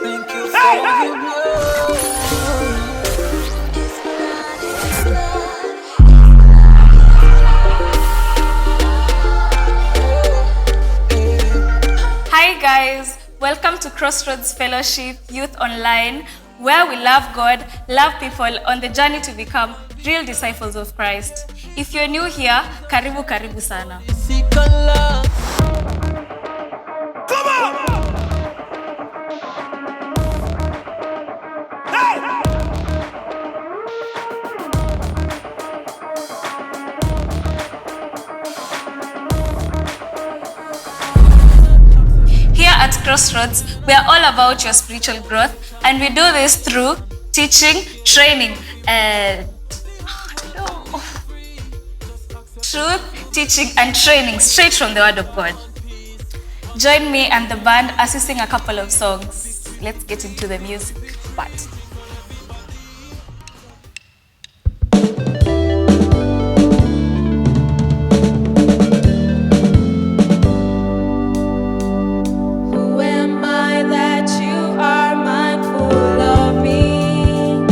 Thank you for your love. Hi guys, welcome to Crossroads Fellowship Youth Online, where we love God, love people on the journey to become real disciples of Christ. If you're new here, karibu sana. Come on! Here at Crossroads, we are all about your spiritual growth, and we do this through teaching, training, and truth, teaching, and training straight from the Word of God. Join me and the band as we sing a couple of songs. Let's get into the music part. Who am I that you are mindful of me,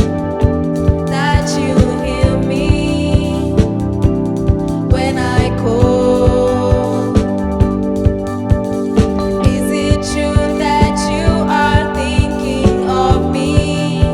that you hear me when I call? Is it true that you are thinking of me?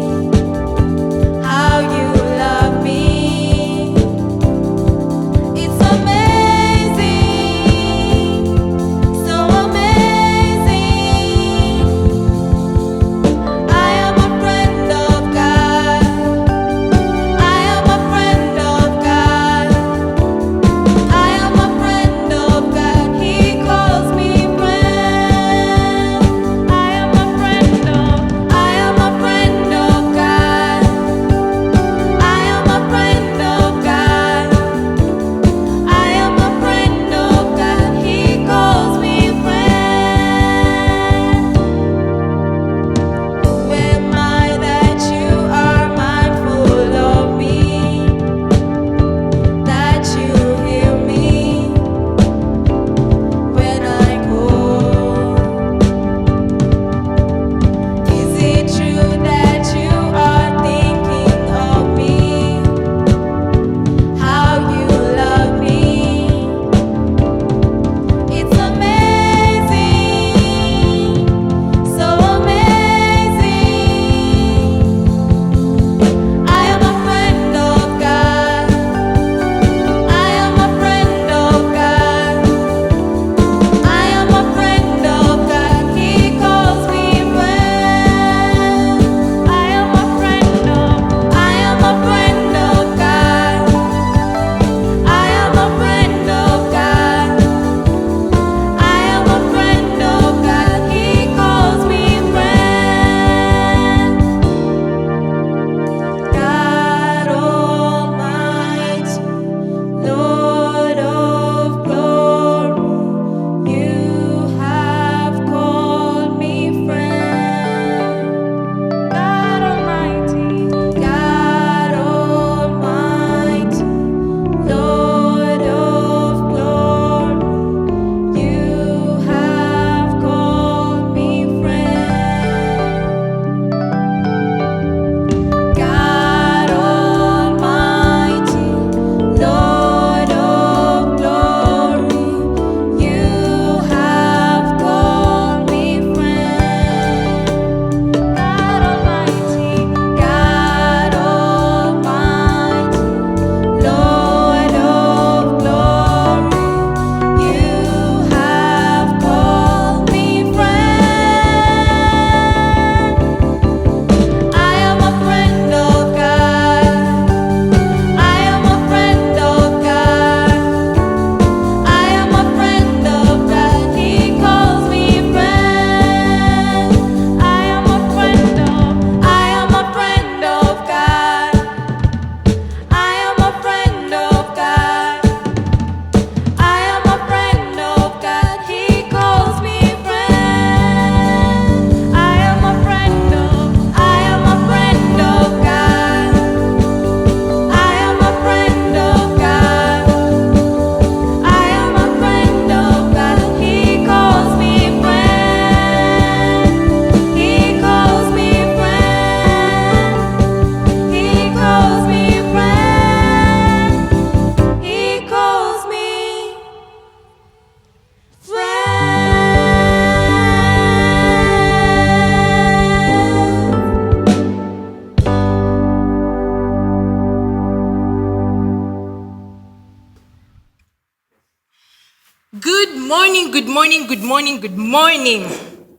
good morning, good morning, good morning.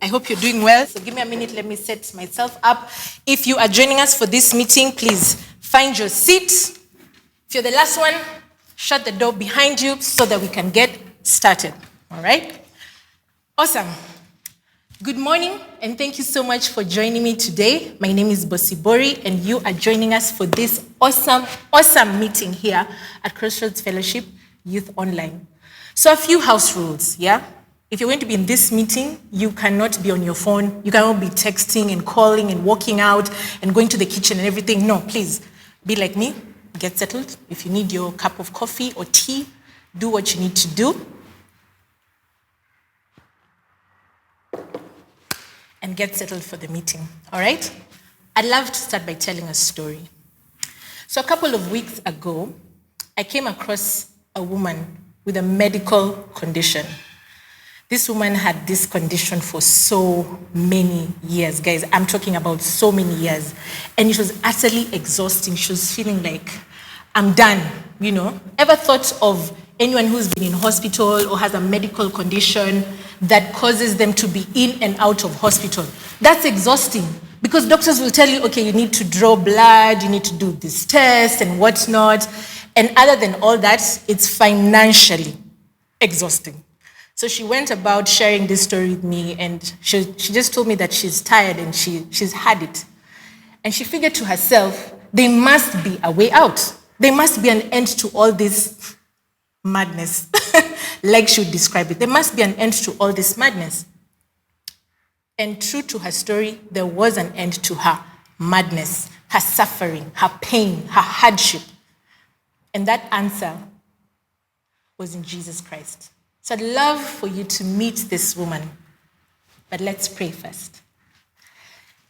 I hope you're doing well. So give me a minute, let me set myself up. If you are joining us for this meeting, please find your seat. If you're the last one, shut the door behind you so that we can get started. All right? Awesome. Good morning, and thank you so much for joining me today. My name is Bosibori, and you are joining us for this awesome meeting here at Crossroads Fellowship Youth Online. So a few house rules, yeah? If you're going to be in this meeting, you cannot be on your phone. You cannot be texting and calling and walking out and going to the kitchen and everything. No, please, be like me. Get settled. If you need your cup of coffee or tea, do what you need to do. And get settled for the meeting, all right? I'd love to start by telling a story. So a couple of weeks ago, I came across a woman with a medical condition. This woman had this condition for so many years, guys. I'm talking about so many years. And it was utterly exhausting. She was feeling like, I'm done, you know? Ever thought of anyone who's been in hospital or has a medical condition that causes them to be in and out of hospital? That's exhausting because doctors will tell you, okay, you need to draw blood, you need to do this test and whatnot. And other than all that, it's financially exhausting. So she went about sharing this story with me, and she just told me that she's tired and she's had it. And she figured to herself, there must be a way out. There must be an end to all this madness, like she would describe it. There must be an end to all this madness. And true to her story, there was an end to her madness, her suffering, her pain, her hardship. And that answer was in Jesus Christ. So I'd love for you to meet this woman. But let's pray first.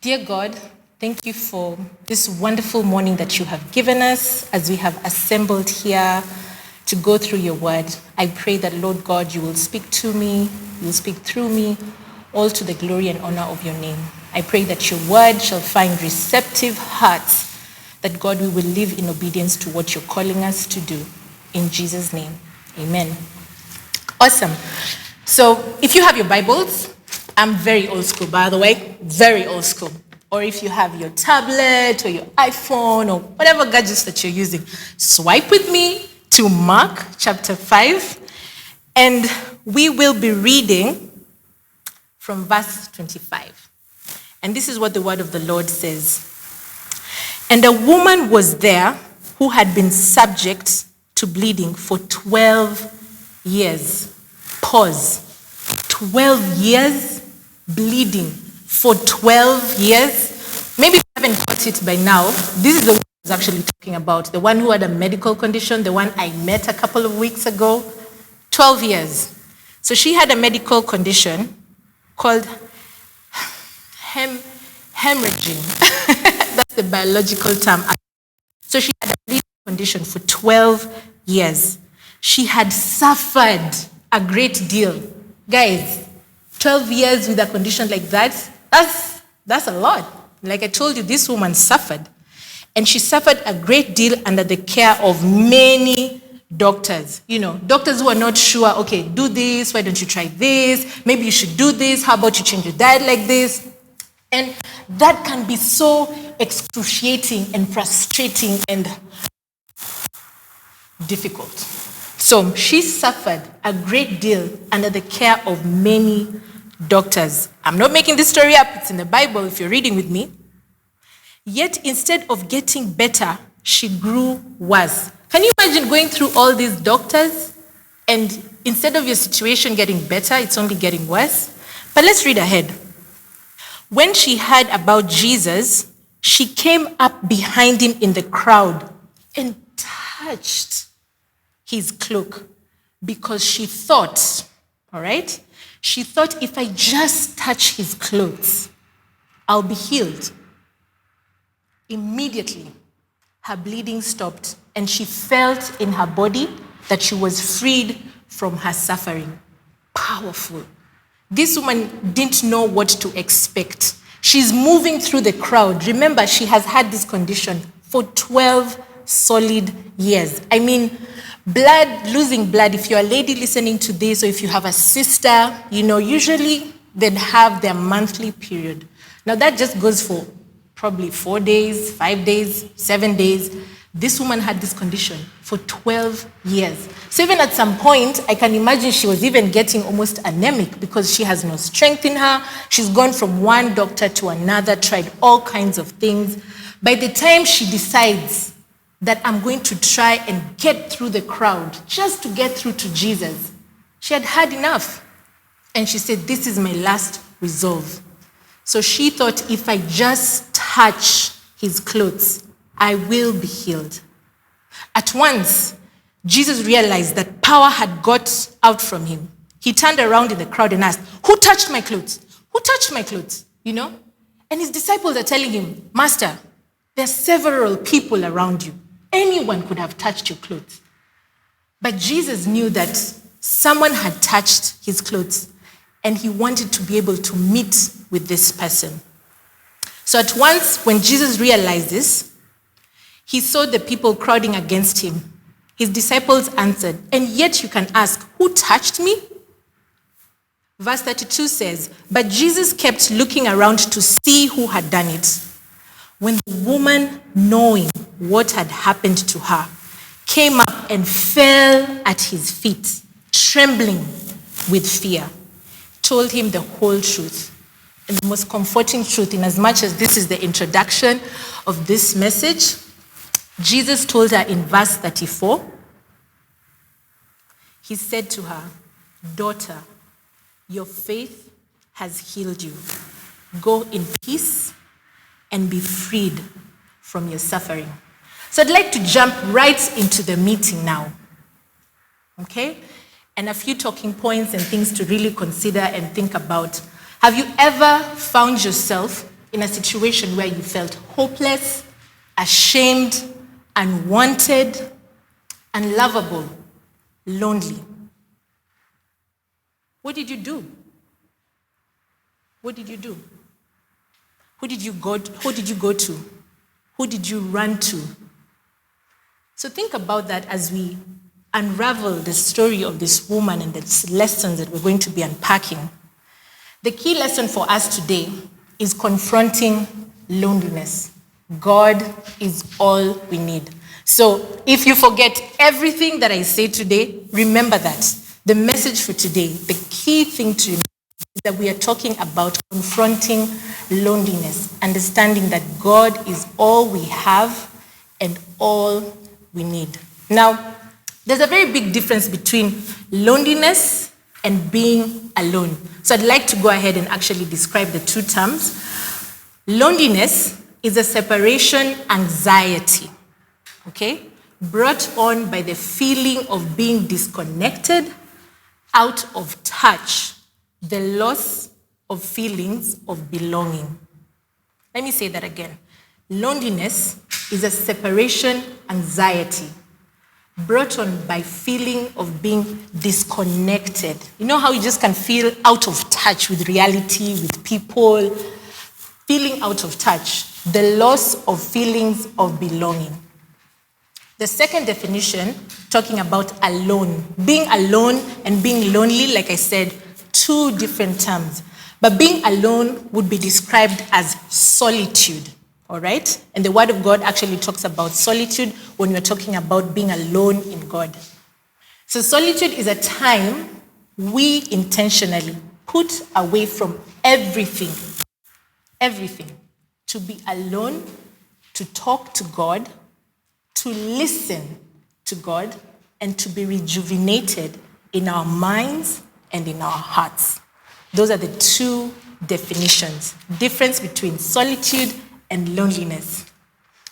Dear God, thank you for this wonderful morning that you have given us as we have assembled here to go through your word. I pray that, Lord God, you will speak to me, you will speak through me, all to the glory and honor of your name. I pray that your word shall find receptive hearts, that God, we will live in obedience to what you're calling us to do. In Jesus' name, amen. Awesome. So if you have your Bibles, I'm very old school, by the way, very old school. Or if you have your tablet or your iPhone or whatever gadgets that you're using, swipe with me to Mark chapter 5, and we will be reading from verse 25. And this is what the word of the Lord says. And a woman was there who had been subject to bleeding for 12 years. Pause. 12 years bleeding for 12 years. Maybe you haven't got it by now. This is the one I was actually talking about. The one who had a medical condition, the one I met a couple of weeks ago. 12 years. So she had a medical condition called hemorrhaging. That's the biological term. So she had a bleeding condition for 12 years. She had suffered a great deal. Guys, 12 years with a condition like that, that's a lot. Like I told you, this woman suffered. And she suffered a great deal under the care of many doctors. You know, doctors who are not sure, okay, do this, why don't you try this? Maybe you should do this, how about you change your diet like this? And that can be so excruciating and frustrating and difficult. So she suffered a great deal under the care of many doctors. I'm not making this story up, it's in the Bible if you're reading with me. Yet instead of getting better, she grew worse. Can you imagine going through all these doctors and instead of your situation getting better, it's only getting worse? But let's read ahead. When she heard about Jesus, she came up behind him in the crowd and touched his cloak because she thought, all right? She thought, if I just touch his clothes, I'll be healed. Immediately, her bleeding stopped and she felt in her body that she was freed from her suffering. Powerful. This woman didn't know what to expect. She's moving through the crowd. Remember, she has had this condition for 12 solid years. I mean, Blood, losing blood, if you're a lady listening to this, or if you have a sister, usually they'd have their monthly period. Now that just goes for probably 4 days, 5 days, 7 days. This woman had this condition for 12 years. So even at some point, I can imagine she was even getting almost anemic because she has no strength in her. She's gone from one doctor to another, tried all kinds of things. By the time she decides that I'm going to try and get through the crowd just to get through to Jesus, she had had enough. And she said, this is my last resolve. So she thought, if I just touch his clothes, I will be healed. At once, Jesus realized that power had got out from him. He turned around in the crowd and asked, who touched my clothes? Who touched my clothes? And his disciples are telling him, Master, there are several people around you. Anyone could have touched your clothes. But Jesus knew that someone had touched his clothes, and he wanted to be able to meet with this person. So at once, when Jesus realized this, he saw the people crowding against him. His disciples answered, and yet you can ask, who touched me? Verse 32 says, but Jesus kept looking around to see who had done it. When the woman, knowing what had happened to her, came up and fell at his feet, trembling with fear, told him the whole truth. And the most comforting truth, in as much as this is the introduction of this message, Jesus told her in verse 34, he said to her, daughter, your faith has healed you. Go in peace and be freed from your suffering. So I'd like to jump right into the meeting now. Okay? And a few talking points and things to really consider and think about. Have you ever found yourself in a situation where you felt hopeless, ashamed, unwanted, unlovable, lonely? What did you do? What did you do? Who did you go to? Who did you run to? So think about that as we unravel the story of this woman and the lessons that we're going to be unpacking. The key lesson for us today is confronting loneliness. God is all we need. So if you forget everything that I say today, remember that. The message for today, the key thing to remember is that we are talking about confronting loneliness, understanding that God is all we have and all we need. Now, there's a very big difference between loneliness and being alone. So I'd like to go ahead and actually describe the two terms. Loneliness is a separation anxiety, okay, brought on by the feeling of being disconnected, out of touch, the loss of feelings of belonging. Let me say that again. Loneliness is a separation anxiety brought on by feeling of being disconnected. You know how you just can feel out of touch with reality, with people, feeling out of touch, the loss of feelings of belonging. The second definition, talking about alone. Being alone and being lonely, like I said, two different terms. But being alone would be described as solitude, all right? And the Word of God actually talks about solitude when we're talking about being alone in God. So solitude is a time we intentionally put away from everything, to be alone, to talk to God, to listen to God, and to be rejuvenated in our minds and in our hearts. Those are the two definitions, difference between solitude and loneliness.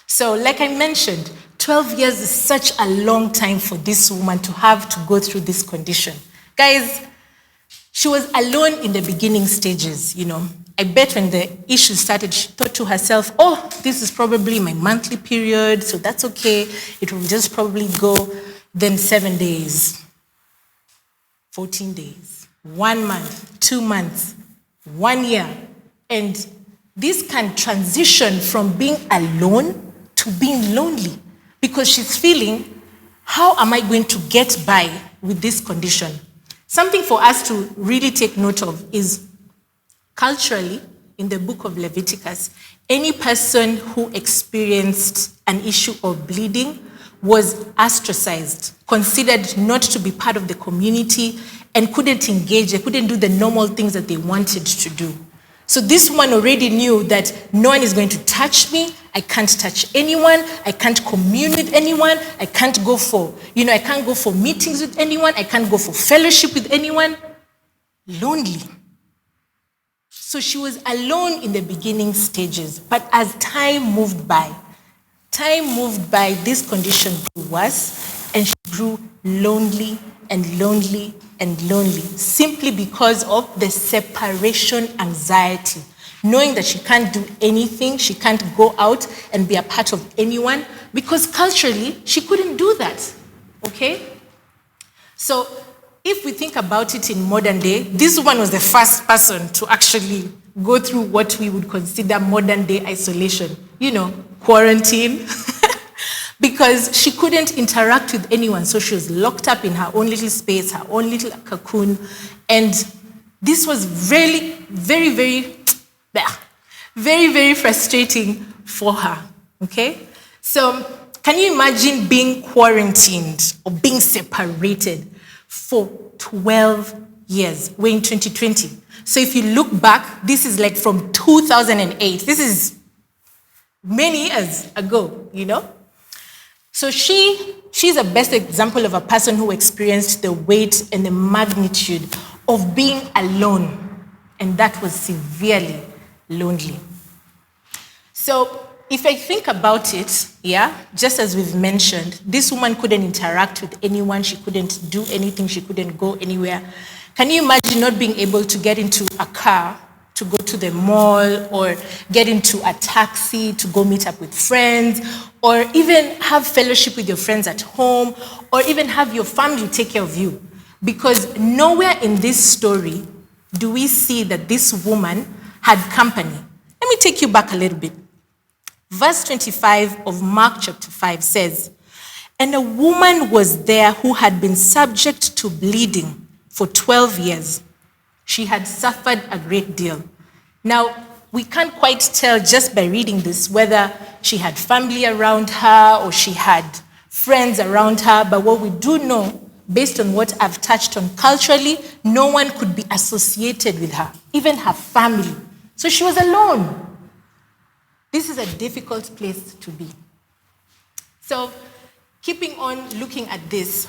So, like I mentioned, 12 years is such a long time for this woman to have to go through this condition. Guys, she was alone in the beginning stages, I bet when the issue started, she thought to herself, oh, this is probably my monthly period, so that's okay. It will just probably go. Then 7 days, 14 days, 1 month, 2 months, 1 year. And this can transition from being alone to being lonely because she's feeling how am I going to get by with this condition? Something for us to really take note of is culturally, in the book of Leviticus, any person who experienced an issue of bleeding was ostracized, considered not to be part of the community, and couldn't engage, they couldn't do the normal things that they wanted to do. So this woman already knew that no one is going to touch me, I can't touch anyone, I can't commune with anyone, I can't go for, I can't go for meetings with anyone, I can't go for fellowship with anyone. Lonely. So she was alone in the beginning stages, but as time moved by, this condition grew worse, and she grew lonely and lonely and lonely, simply because of the separation anxiety, knowing that she can't do anything, she can't go out and be a part of anyone, because culturally, she couldn't do that, okay? So if we think about it in modern day, this woman was the first person to actually go through what we would consider modern day isolation, quarantine, because she couldn't interact with anyone. So she was locked up in her own little space, her own little cocoon. And this was really, very, very, very, very frustrating for her, okay? So can you imagine being quarantined or being separated for 12 years? We're in 2020. So if you look back, this is like from 2008. This is many years ago, So she's the best example of a person who experienced the weight and the magnitude of being alone, and that was severely lonely. So if I think about it, just as we've mentioned, this woman couldn't interact with anyone, she couldn't do anything, she couldn't go anywhere. Can you imagine not being able to get into a car to go to the mall, or get into a taxi to go meet up with friends, or even have fellowship with your friends at home, or even have your family take care of you? Because nowhere in this story do we see that this woman had company. Let me take you back a little bit. Verse 25 of Mark chapter 5 says, "And a woman was there who had been subject to bleeding for 12 years. She had suffered a great deal." Now, we can't quite tell just by reading this whether she had family around her or she had friends around her, but what we do know, based on what I've touched on culturally, no one could be associated with her, even her family. So she was alone. This is a difficult place to be. So, keeping on looking at this,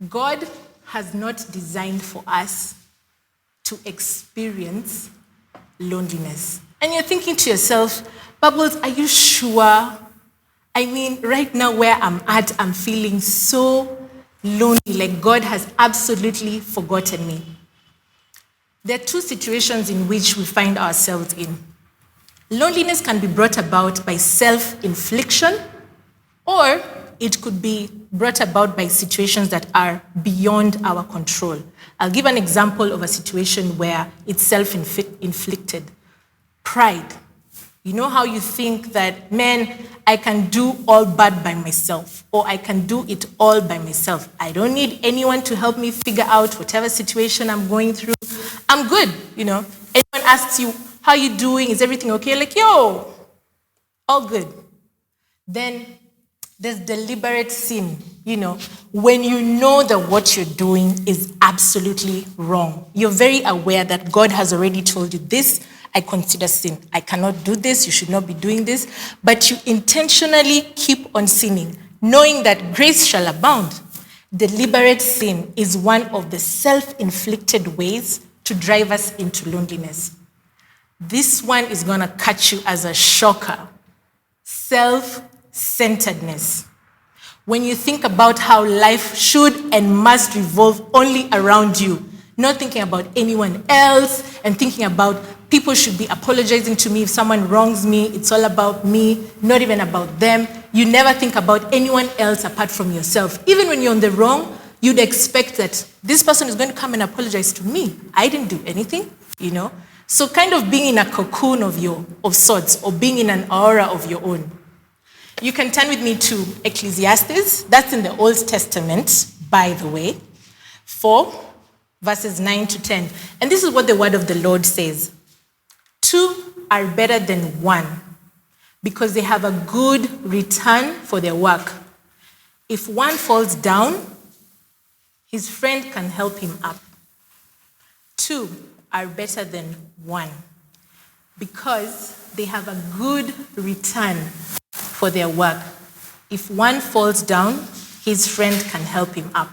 God has not designed for us to experience loneliness. And you're thinking to yourself, Bubbles, are you sure? I mean, right now where I'm at, I'm feeling so lonely, like God has absolutely forgotten me. There are two situations in which we find ourselves in. Loneliness can be brought about by self-infliction, or it could be brought about by situations that are beyond our control. I'll give an example of a situation where it's self-inflicted. Pride. You know how you think that, man, I can do all bad by myself, or I can do it all by myself. I don't need anyone to help me figure out whatever situation I'm going through. I'm good, Anyone asks you, how you doing? Is everything okay? Like, yo, all good. Then there's deliberate sin, when you know that what you're doing is absolutely wrong. You're very aware that God has already told you this, I consider sin. I cannot do this, you should not be doing this, but you intentionally keep on sinning, knowing that grace shall abound. Deliberate sin is one of the self-inflicted ways to drive us into loneliness. This one is going to catch you as a shocker. Self-centeredness. When you think about how life should and must revolve only around you, not thinking about anyone else and thinking about people should be apologizing to me if someone wrongs me, it's all about me, not even about them. You never think about anyone else apart from yourself. Even when you're on the wrong, you'd expect that this person is going to come and apologize to me. I didn't do anything, So kind of being in a cocoon of sorts, or being in an aura of your own. You can turn with me to Ecclesiastes. That's in the Old Testament, by the way. 4, verses 9 to 10. And this is what the word of the Lord says. 2 are better than 1 because they have a good return for their work. If one falls down, his friend can help him up. 2 are better than 1 because they have a good return for their work. If one falls down, his friend can help him up.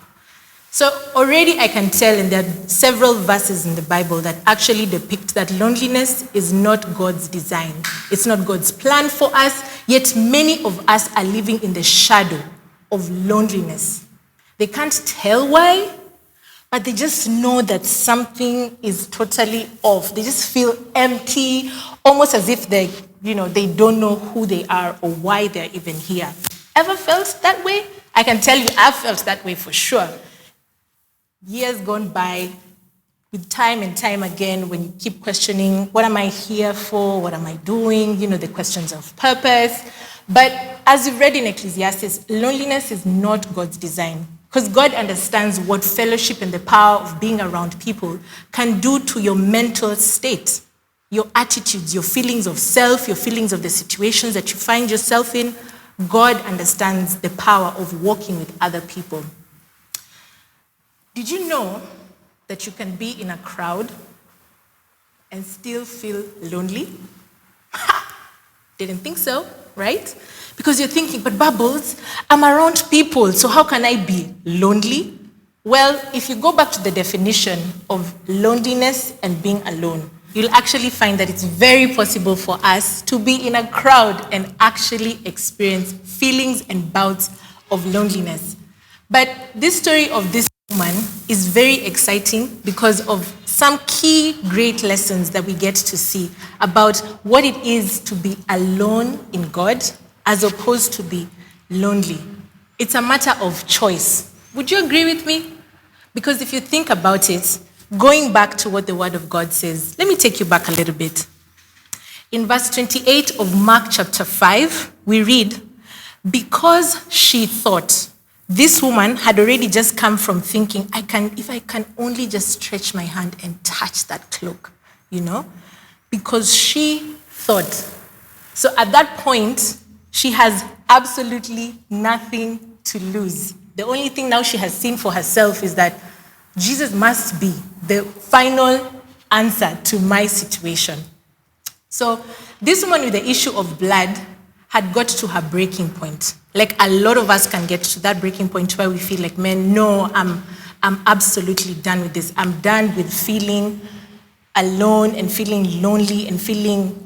So already I can tell, and there are several verses in the Bible that actually depict that loneliness is not God's design. It's not God's plan for us, yet many of us are living in the shadow of loneliness. They can't tell why, but they just know that something is totally off. They just feel empty, almost as if they don't know who they are or why they're even here. Ever felt that way? I can tell you I've felt that way for sure. Years gone by, with time and time again, when you keep questioning, what am I here for? What am I doing? The questions of purpose. But as you've read in Ecclesiastes, loneliness is not God's design. Because God understands what fellowship and the power of being around people can do to your mental state, your attitudes, your feelings of self, your feelings of the situations that you find yourself in. God understands the power of walking with other people. Did you know that you can be in a crowd and still feel lonely? Didn't think so, right? Because you're thinking, but Bubbles, I'm around people, so how can I be lonely? Well, if you go back to the definition of loneliness and being alone, you'll actually find that it's very possible for us to be in a crowd and actually experience feelings and bouts of loneliness. But this story of this woman is very exciting because of some key great lessons that we get to see about what it is to be alone in God as opposed to be lonely. It's a matter of choice. Would you agree with me? Because if you think about it, going back to what the Word of God says, let me take you back a little bit. In verse 28 of Mark chapter 5, we read, because she thought, this woman had already just come from thinking, if I can only just stretch my hand and touch that cloak, because she thought. So at that point, she has absolutely nothing to lose. The only thing now she has seen for herself is that Jesus must be the final answer to my situation. So this woman with the issue of blood had got to her breaking point. Like a lot of us can get to that breaking point where we feel like, man, no, I'm absolutely done with this. I'm done with feeling alone and feeling lonely and feeling,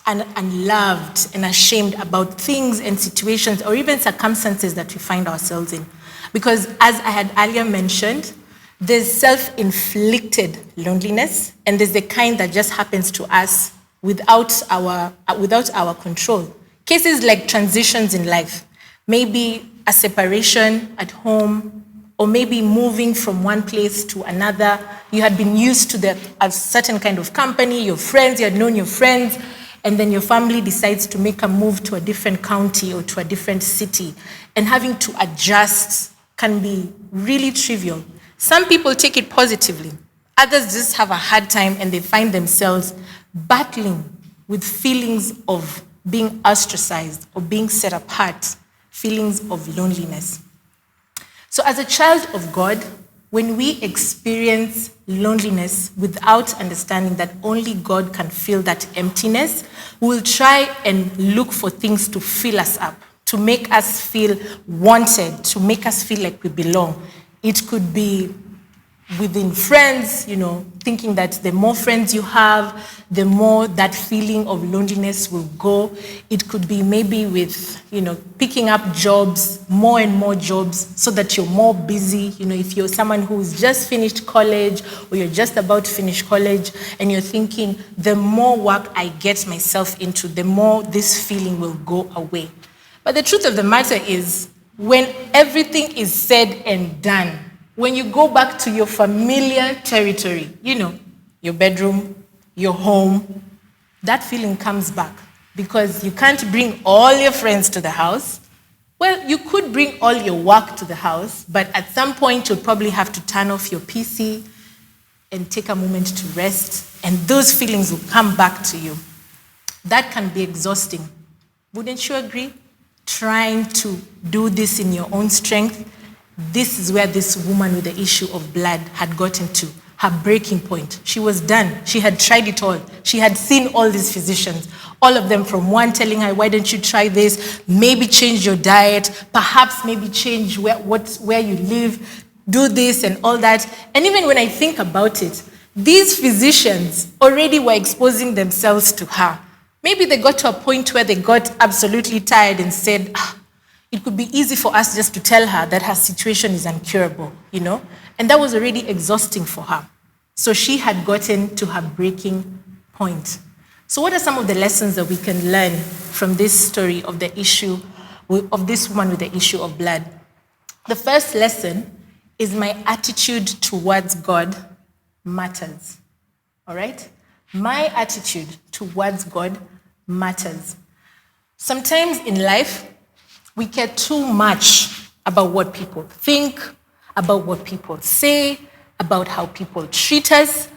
unloved and ashamed about things and situations or even circumstances that we find ourselves in. Because as I had earlier mentioned, there's self-inflicted loneliness and there's the kind that just happens to us without our control. Cases like transitions in life, maybe a separation at home, or maybe moving from one place to another. You had been used to a certain kind of company, your friends, you had known your friends, and then your family decides to make a move to a different county or to a different city, and having to adjust can be really trivial. Some people take it positively. Others just have a hard time and they find themselves battling with feelings of being ostracized or being set apart, feelings of loneliness. So as a child of God, when we experience loneliness without understanding that only God can fill that emptiness, we'll try and look for things to fill us up, to make us feel wanted, to make us feel like we belong. It could be within friends, thinking that the more friends you have, the more that feeling of loneliness will go. It could be maybe with, picking up jobs, more and more jobs, so that you're more busy. If you're someone who's just finished college or you're just about to finish college and you're thinking, the more work I get myself into, the more this feeling will go away. But the truth of the matter is, when everything is said and done, when you go back to your familiar territory, your bedroom, your home, that feeling comes back. because you can't bring all your friends to the house. Well, you could bring all your work to the house, but at some point you'll probably have to turn off your PC and take a moment to rest, and those feelings will come back to you. That can be exhausting. Wouldn't you agree? Trying to do this in your own strength. This is where this woman with the issue of blood had gotten to, her breaking point. She was done. She had tried it all. She had seen all these physicians, all of them, from one telling her, why don't you try this? Maybe change your diet, perhaps maybe change where you live, do this and all that. And even when I think about it, these physicians already were exposing themselves to her. Maybe they got to a point where they got absolutely tired and said, it could be easy for us just to tell her that her situation is incurable, And that was already exhausting for her. So she had gotten to her breaking point. So what are some of the lessons that we can learn from this story of the issue, of this woman with the issue of blood? The first lesson is my attitude towards God matters. All right? My attitude towards God matters. Sometimes in life, we care too much about what people think, about what people say, about how people treat us.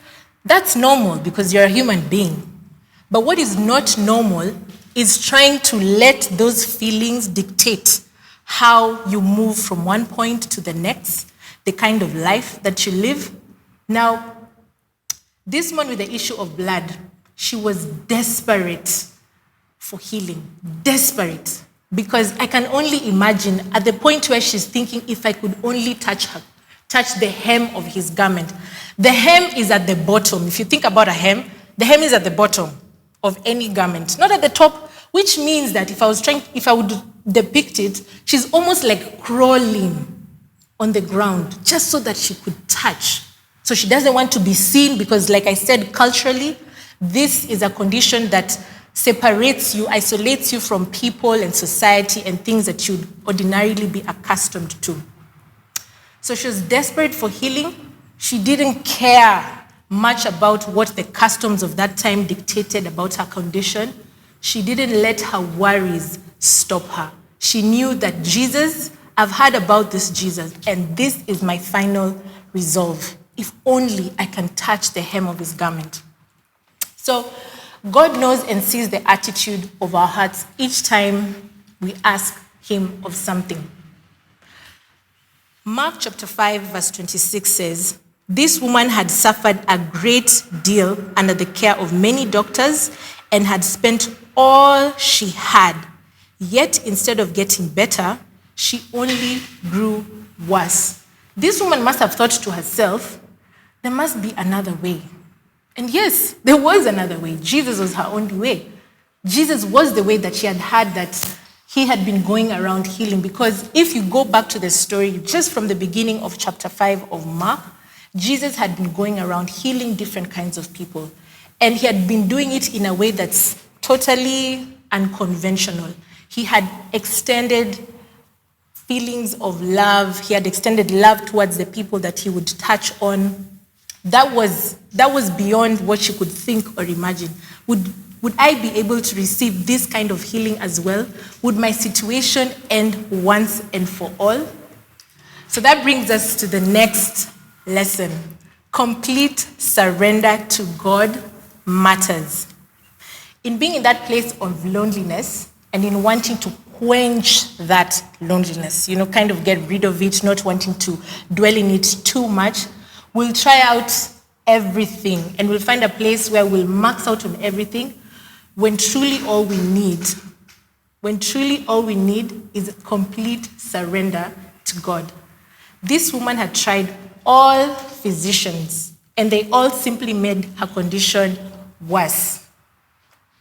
That's normal because you're a human being. But what is not normal is trying to let those feelings dictate how you move from one point to the next, the kind of life that you live. Now, this woman with the issue of blood, she was desperate for healing, desperate. Because I can only imagine at the point where she's thinking, if I could only touch the hem of his garment. The hem is at the bottom. If you think about a hem, the hem is at the bottom of any garment, not at the top, which means that if I would depict it, she's almost like crawling on the ground just so that she could touch. So she doesn't want to be seen because, like I said, culturally, this is a condition that separates you, isolates you from people and society and things that you'd ordinarily be accustomed to. So she was desperate for healing. She didn't care much about what the customs of that time dictated about her condition. She didn't let her worries stop her. She knew that Jesus, I've heard about this Jesus, and this is my final resolve. If only I can touch the hem of his garment. So God knows and sees the attitude of our hearts each time we ask him of something. Mark chapter 5, verse 26 says, this woman had suffered a great deal under the care of many doctors and had spent all she had. Yet instead of getting better, she only grew worse. This woman must have thought to herself, there must be another way. And yes, there was another way. Jesus was her only way. Jesus was the way that she had heard that he had been going around healing. Because if you go back to the story, just from the beginning of chapter 5 of Mark, Jesus had been going around healing different kinds of people. And he had been doing it in a way that's totally unconventional. He had extended feelings of love. He had extended love towards the people that he would touch on. That was beyond what you could think or imagine. Would I be able to receive this kind of healing as well? Would my situation end once and for all? So that brings us to the next lesson. Complete surrender to God matters. In being in that place of loneliness and in wanting to quench that loneliness, kind of get rid of it, not wanting to dwell in it too much, we'll try out everything and we'll find a place where we'll max out on everything when truly all we need is a complete surrender to God. This woman had tried all physicians and they all simply made her condition worse,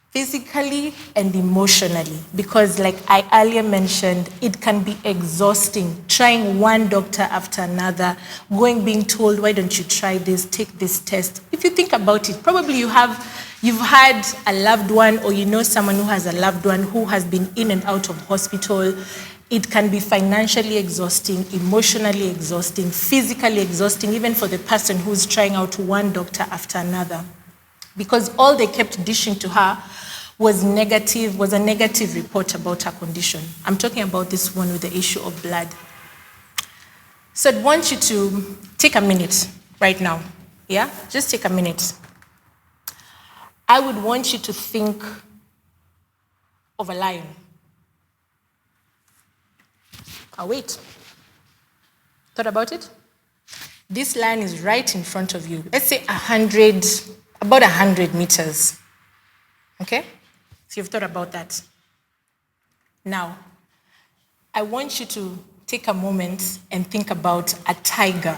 physically and emotionally, because like I earlier mentioned, it can be exhausting trying one doctor after another, being told, why don't you try this, take this test. If you think about it, probably you've had a loved one or you know someone who has a loved one who has been in and out of hospital. It can be financially exhausting, emotionally exhausting, physically exhausting, even for the person who's trying out one doctor after another. Because all they kept dishing to her was a negative report about her condition. I'm talking about this one with the issue of blood. So I'd want you to take a minute right now. Yeah? Just take a minute. I would want you to think of a lion. I'll wait. Thought about it? This lion is right in front of you. Let's say about 100 meters. Okay? So you've thought about that. Now, I want you to take a moment and think about a tiger.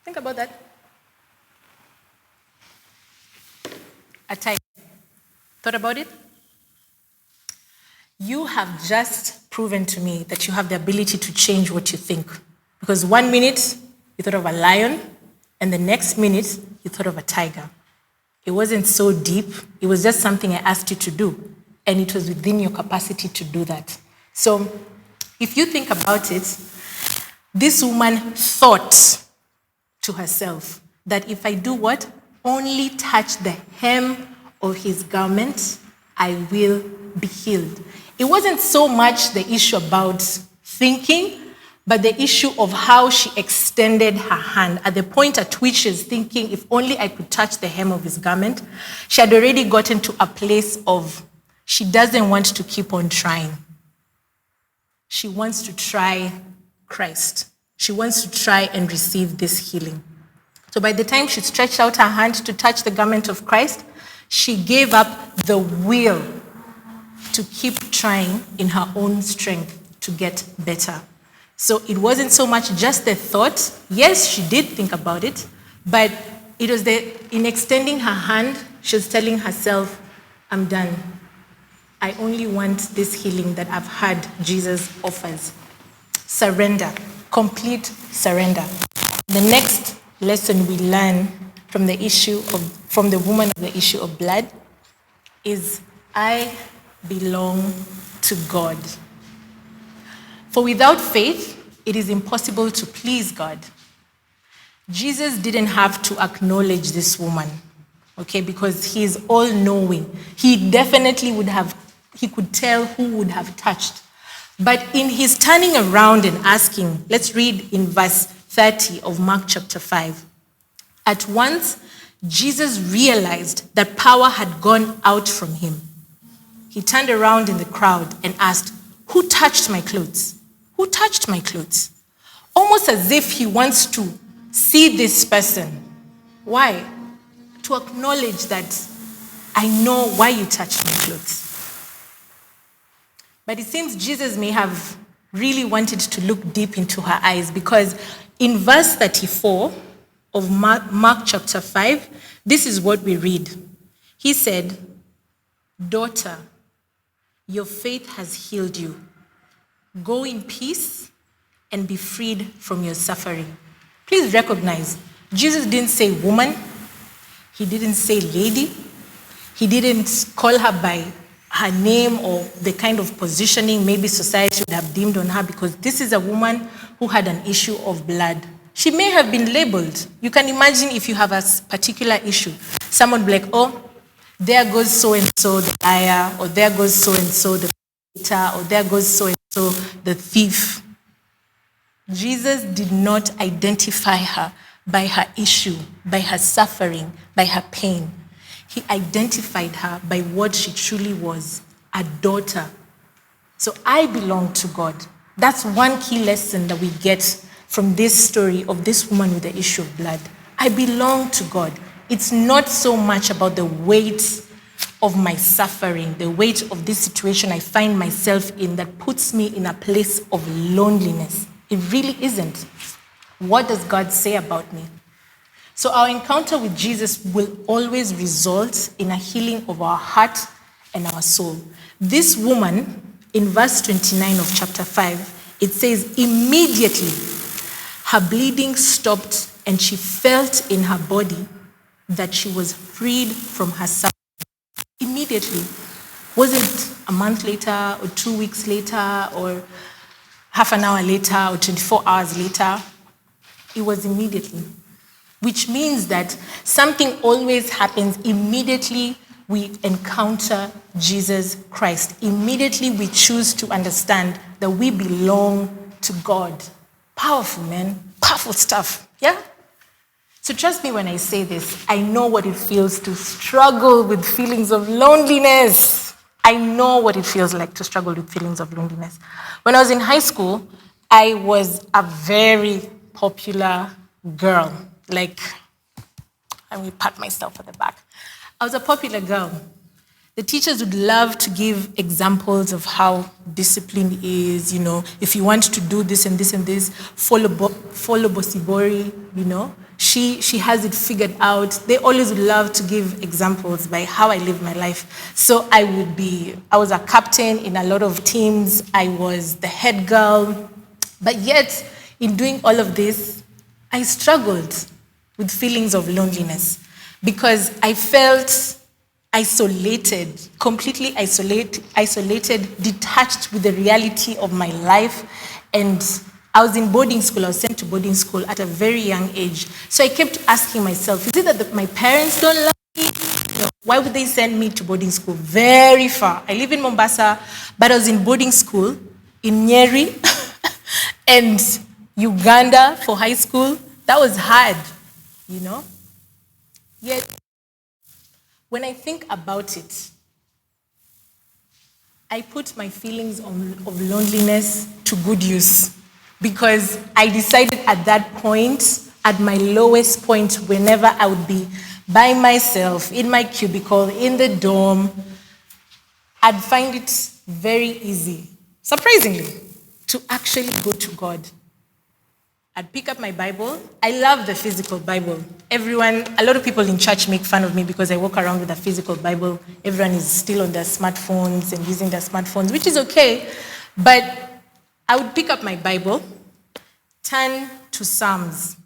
Think about that. A tiger. Thought about it? You have just proven to me that you have the ability to change what you think. Because 1 minute, you thought of a lion, and the next minute, you thought of a tiger. It wasn't so deep. It was just something I asked you to do, and it was within your capacity to do that. So if you think about it, this woman thought to herself that if I do what? Only touch the hem of his garment, I will be healed. It wasn't so much the issue about thinking, but the issue of how she extended her hand. At the point at which she's thinking, if only I could touch the hem of his garment, she had already gotten to a place of she doesn't want to keep on trying. She wants to try Christ. She wants to try and receive this healing. So by the time she stretched out her hand to touch the garment of Christ, she gave up the will to keep trying in her own strength to get better. So it wasn't so much just the thought. Yes, she did think about it, but it was in extending her hand, she was telling herself, I'm done. I only want this healing that I've heard Jesus offers. Surrender, complete surrender. The next lesson we learn from the woman of the issue of blood is I belong to God. For without faith, it is impossible to please God. Jesus didn't have to acknowledge this woman, okay, because he is all-knowing. He definitely he could tell who would have touched. But in his turning around and asking, let's read in verse 30 of Mark chapter 5. At once, Jesus realized that power had gone out from him. He turned around in the crowd and asked, who touched my clothes? Who touched my clothes? Almost as if he wants to see this person. Why? To acknowledge that I know why you touched my clothes. But it seems Jesus may have really wanted to look deep into her eyes, because in verse 34 of Mark chapter 5, this is what we read. He said, daughter, your faith has healed you. Go in peace and be freed from your suffering. Please recognize, Jesus didn't say woman. He didn't say lady. He didn't call her by her name or the kind of positioning maybe society would have deemed on her, because this is a woman who had an issue of blood. She may have been labeled. You can imagine if you have a particular issue, someone would be like, oh, there goes so-and-so the liar, or there goes so-and-so the cheater, or there goes so-and-so the thief. Jesus did not identify her by her issue, by her suffering, by her pain. He identified her by what she truly was, a daughter. So I belong to God. That's one key lesson that we get from this story of this woman with the issue of blood. I belong to God. It's not so much about the weight of my suffering, the weight of this situation I find myself in that puts me in a place of loneliness. It really isn't. What does God say about me? So our encounter with Jesus will always result in a healing of our heart and our soul. This woman, in verse 29 of chapter 5, it says, immediately her bleeding stopped and she felt in her body that she was freed from her suffering. Immediately. Wasn't a month later or 2 weeks later or half an hour later or 24 hours later. It was immediately. which means that something always happens immediately we encounter Jesus Christ. Immediately we choose to understand that we belong to God. Powerful, man. Powerful stuff. Yeah? So trust me when I say this. I know what it feels to struggle with feelings of loneliness. I know what it feels like to struggle with feelings of loneliness. When I was in high school, I was a very popular girl. Like, I will pat myself on the back. I was a popular girl. The teachers would love to give examples of how discipline is, if you want to do this and this and this, follow Bosibori, She has it figured out. They always would love to give examples by how I live my life. So I was a captain in a lot of teams. I was the head girl. But yet, in doing all of this, I struggled with feelings of loneliness because I felt isolated, completely isolated, detached with the reality of my life. And I was in boarding school. I was sent to boarding school at a very young age. So I kept asking myself, is it that my parents don't love me? Why would they send me to boarding school very far? I live in Mombasa, but I was in boarding school in Nyeri and Uganda for high school. That was hard, Yet, when I think about it, I put my feelings of loneliness to good use because I decided at that point, at my lowest point, whenever I would be by myself in my cubicle, in the dorm, I'd find it very easy, surprisingly, to actually go to God. I'd pick up my Bible. I love the physical Bible. A lot of people in church make fun of me because I walk around with a physical Bible. Everyone is still on their smartphones and using their smartphones, which is okay. But I would pick up my Bible, turn to Psalms,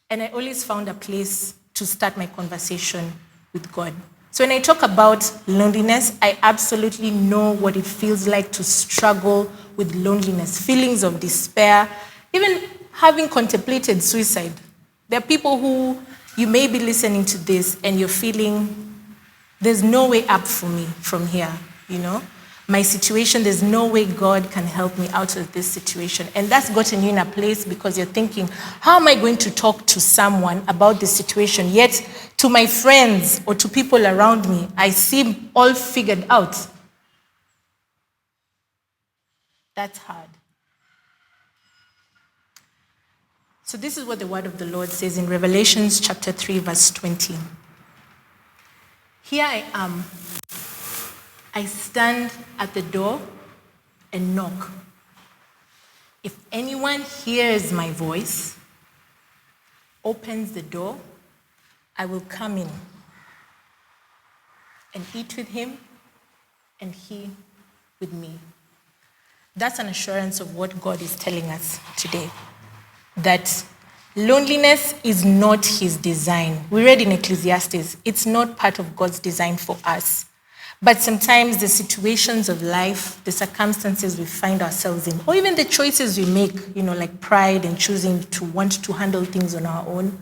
and I always found a place to start my conversation with God. So when I talk about loneliness, I absolutely know what it feels like to struggle with loneliness, feelings of despair, even having contemplated suicide. There are people who you may be listening to this and you're feeling, there's no way up for me from here, My situation, there's no way God can help me out of this situation. And that's gotten you in a place because you're thinking, how am I going to talk to someone about this situation? Yet, to my friends or to people around me, I seem all figured out. That's hard. So this is what the word of the Lord says in Revelation chapter 3, verse 20. Here I am. I stand at the door and knock. If anyone hears my voice, opens the door, I will come in and eat with him and he with me. That's an assurance of what God is telling us today. That loneliness is not his design. We read in Ecclesiastes, it's not part of God's design for us. But sometimes the situations of life, the circumstances we find ourselves in, or even the choices we make, like pride and choosing to want to handle things on our own,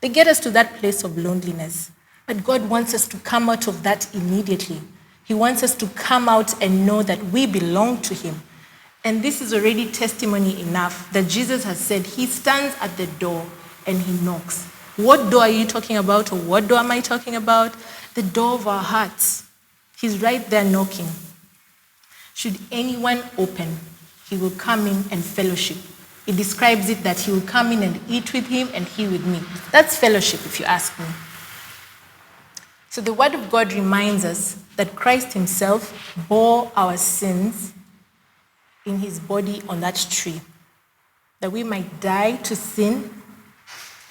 they get us to that place of loneliness. But God wants us to come out of that immediately. He wants us to come out and know that we belong to him. And this is already testimony enough that Jesus has said he stands at the door and he knocks. What door are you talking about, or what door am I talking about? The door of our hearts. He's right there knocking. Should anyone open, he will come in and fellowship. It describes it that he will come in and eat with him and he with me. That's fellowship, if you ask me. So the word of God reminds us that Christ himself bore our sins in his body on that tree, that we might die to sin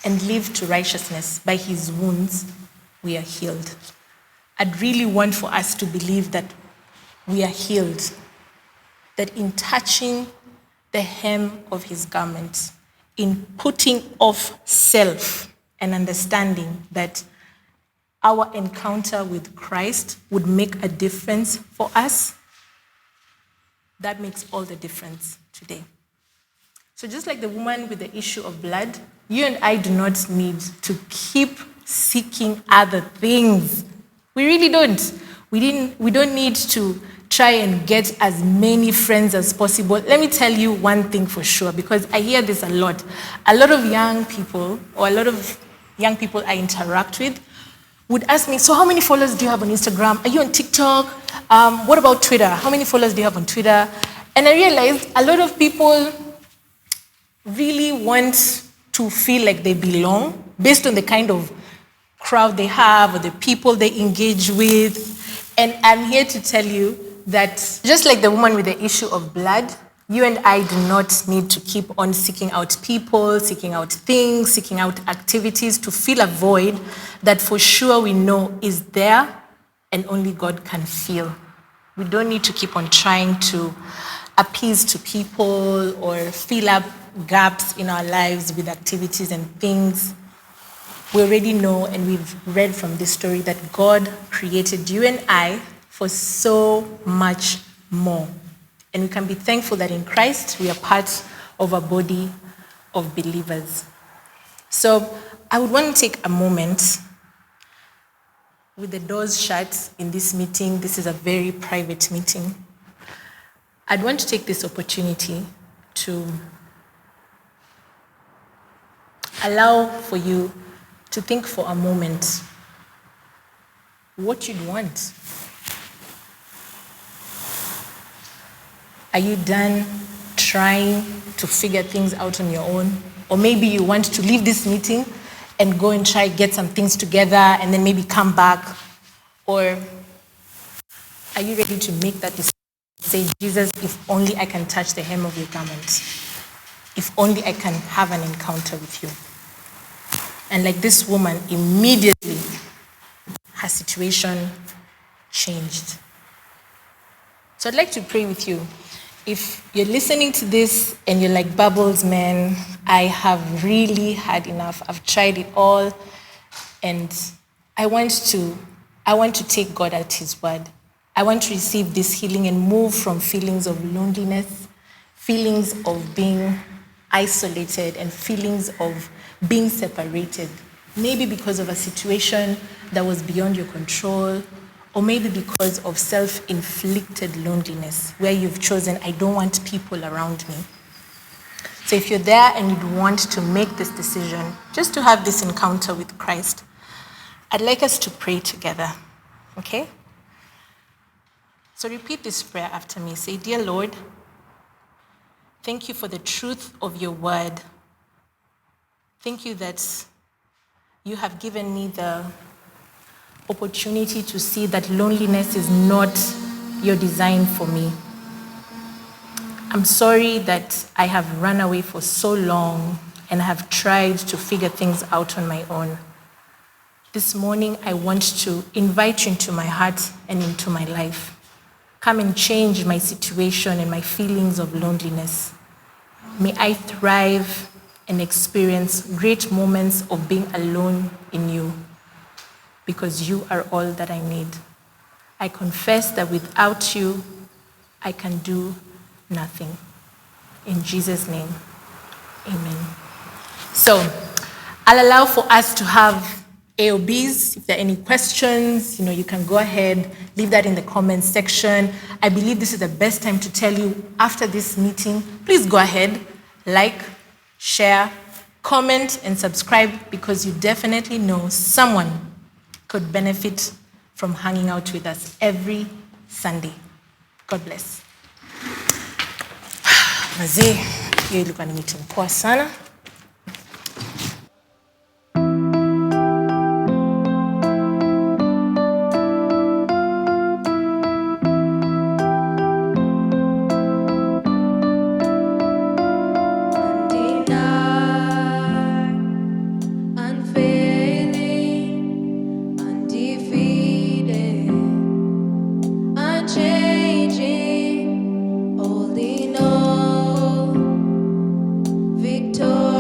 and live to righteousness. By his wounds, we are healed. I'd really want for us to believe that we are healed, that in touching the hem of his garment, in putting off self and understanding that our encounter with Christ would make a difference for us, that makes all the difference today. So just like the woman with the issue of blood, You and I do not need to keep seeking other things. We really don't. We don't need to try and get as many friends as possible. Let me tell you one thing for sure, because I hear this a lot. A lot of young people I interact with would ask me, so how many followers do you have on Instagram? Are you on TikTok? What about Twitter? How many followers do you have on Twitter? And I realized a lot of people really want to feel like they belong based on the kind of crowd they have or the people they engage with. And I'm here to tell you that just like the woman with the issue of blood, you and I do not need to keep on seeking out people, seeking out things, seeking out activities to fill a void that for sure we know is there and only God can fill. We don't need to keep on trying to appease to people or fill up gaps in our lives with activities and things. We already know, and we've read from this story, that God created you and I for so much more. And we can be thankful that in Christ we are part of a body of believers. So I would want to take a moment with the doors shut in this meeting. This is a very private meeting. I'd want to take this opportunity to allow for you to think for a moment what you'd want. Are you done trying to figure things out on your own? Or maybe you want to leave this meeting and go and try get some things together and then maybe come back? Or are you ready to make that decision? Say, Jesus, if only I can touch the hem of your garment. If only I can have an encounter with you. And like this woman, immediately her situation changed. So I'd like to pray with you. If you're listening to this and you're like, Bubbles, man, I have really had enough. I've tried it all. And I want to take God at his word. I want to receive this healing and move from feelings of loneliness, feelings of being isolated, and feelings of being separated. Maybe because of a situation that was beyond your control, or maybe because of self-inflicted loneliness, where you've chosen, I don't want people around me. So if you're there and you'd want to make this decision, just to have this encounter with Christ, I'd like us to pray together, okay? So repeat this prayer after me. Say, Dear Lord, thank you for the truth of your word. Thank you that you have given me the opportunity to see that loneliness is not your design for me. I'm sorry that I have run away for so long and have tried to figure things out on my own. This morning, I want to invite you into my heart and into my life. Come and change my situation and my feelings of loneliness. May I thrive and experience great moments of being alone in you, because you are all that I need. I confess that without you, I can do nothing. In Jesus' name, amen. So I'll allow for us to have A or Bs. If there are any questions, you can go ahead, leave that in the comments section. I believe this is the best time to tell you, after this meeting, please go ahead, like, share, comment, and subscribe, because you definitely know someone could benefit from hanging out with us every Sunday. God bless. Mazee, hiyo ilikuwa ni meeting poa sana. Victoria.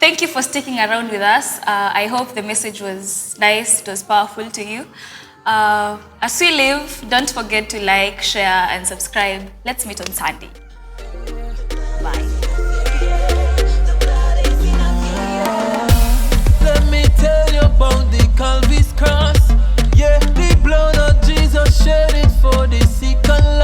Thank you for sticking around with us. I hope the message was nice, it was powerful to you. As we leave, don't forget to like, share, and subscribe. Let's meet on Sunday. Bye. Let me tell you about the Calvary's cross. Yeah, the blood of Jesus shed it for the sick and